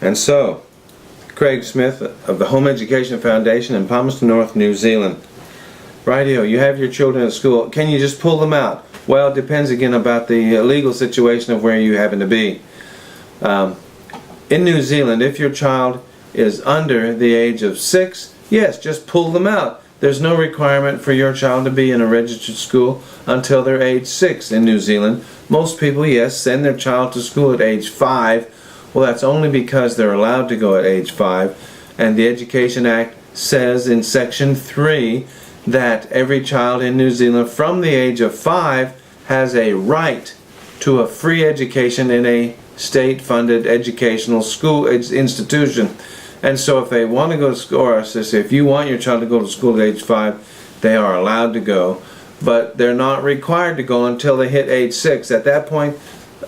And so, Craig Smith of the Home Education Foundation in Palmerston North, New Zealand. Rightio, you have your children at school. Can you just pull them out? Well, it depends again about the legal situation of where you happen to be. In New Zealand, if your child is under the age of 6, yes, just pull them out. There's no requirement for your child to be in a registered school until they're age 6 in New Zealand. Most people, yes, send their child to school at age 5. Well, that's only because they're allowed to go at age 5. And the Education Act says in Section 3 that every child in New Zealand from the age of 5 has a right to a free education in a state-funded educational school institution. And so if they want to go to school, or if you want your child to go to school at age 5, they are allowed to go. But they're not required to go until they hit age 6. At that point,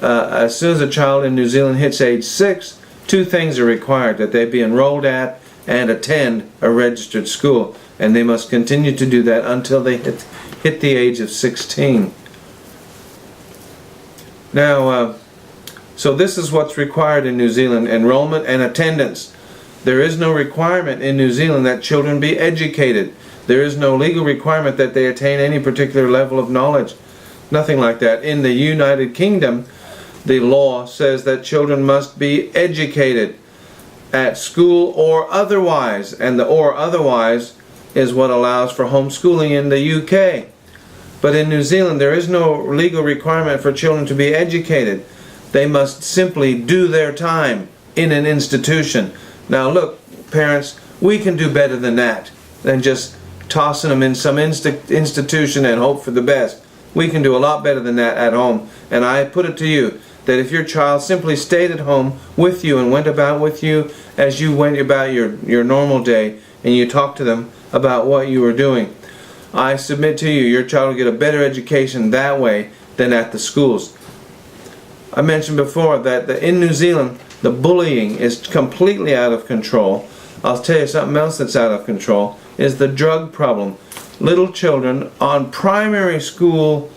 as soon as a child in New Zealand hits age 6, 2 things are required: that they be enrolled at and attend a registered school. And they must continue to do that until they hit the age of 16. Now, so this is what's required in New Zealand: enrollment and attendance. There is no requirement in New Zealand that children be educated. There is no legal requirement that they attain any particular level of knowledge. Nothing like that. In the United Kingdom, the law says that children must be educated at school or otherwise, and the or otherwise is what allows for homeschooling in the UK. But in New Zealand, there is no legal requirement for children to be educated. They must simply do their time in an institution. Now look, parents, we can do better than that, than just tossing them in some institution and hope for the best. We can do a lot better than that at home. And I put it to you that if your child simply stayed at home with you and went about with you as you went about your normal day, and you talked to them about what you were doing, I submit to you, your child will get a better education that way than at the schools. I mentioned before that in New Zealand, the bullying is completely out of control. I'll tell you something else that's out of control, is the drug problem. Little children on primary school,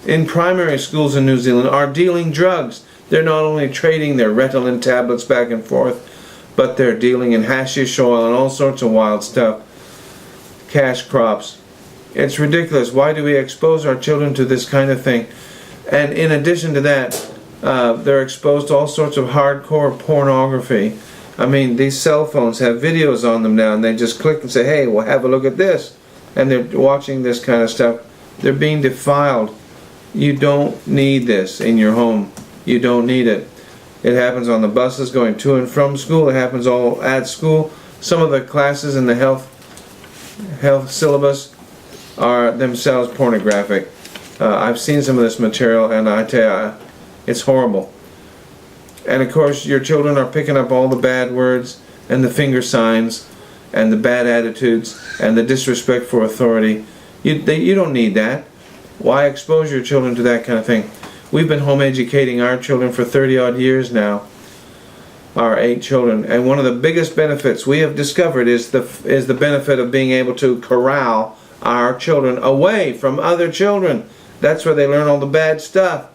in primary schools in New Zealand, are dealing drugs. They're not only trading their Ritalin tablets back and forth, but they're dealing in hashish oil and all sorts of wild stuff. Cash crops. It's ridiculous. Why do we expose our children to this kind of thing? And in addition to that, they're exposed to all sorts of hardcore pornography. I mean, these cell phones have videos on them now, and they just click and say, hey, well, have a look at this. And they're watching this kind of stuff. They're being defiled. You don't need this in your home. You don't need it. It happens on the buses going to and from school. It happens all at school. Some of the classes in the health syllabus are themselves pornographic. I've seen some of this material, and I tell you, it's horrible. And of course, your children are picking up all the bad words and the finger signs and the bad attitudes and the disrespect for authority. You don't need that. Why expose your children to that kind of thing? We've been home educating our children for 30-odd years now, our 8 children, and one of the biggest benefits we have discovered is the benefit of being able to corral our children away from other children. That's where they learn all the bad stuff.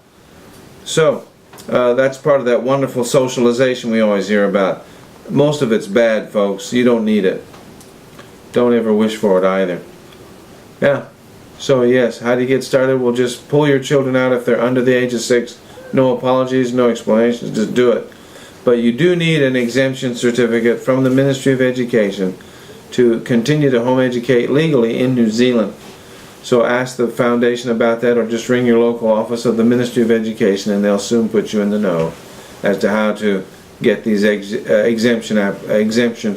So, that's part of that wonderful socialization we always hear about. Most of it's bad, folks. You don't need it. Don't ever wish for it either. Yeah. So yes, how do you get started? Well, just pull your children out if they're under the age of 6. No apologies, no explanations, just do it. But you do need an exemption certificate from the Ministry of Education to continue to home educate legally in New Zealand. So ask the foundation about that, or just ring your local office of the Ministry of Education, and they'll soon put you in the know as to how to get these exemption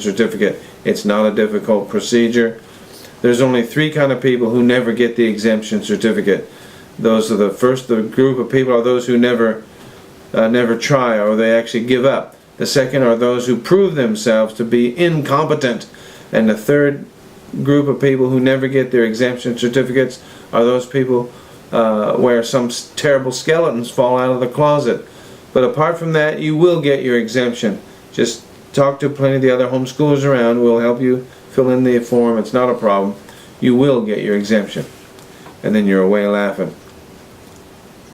certificate. It's not a difficult procedure. There's only 3 kind of people who never get the exemption certificate. Those are the group of people are those who never try, or they actually give up. The second are those who prove themselves to be incompetent. And the third group of people who never get their exemption certificates are those people where some terrible skeletons fall out of the closet. But apart from that, you will get your exemption. Just talk to plenty of the other homeschoolers around. We'll help you fill in the form. It's not a problem. You will get your exemption. And then you're away laughing.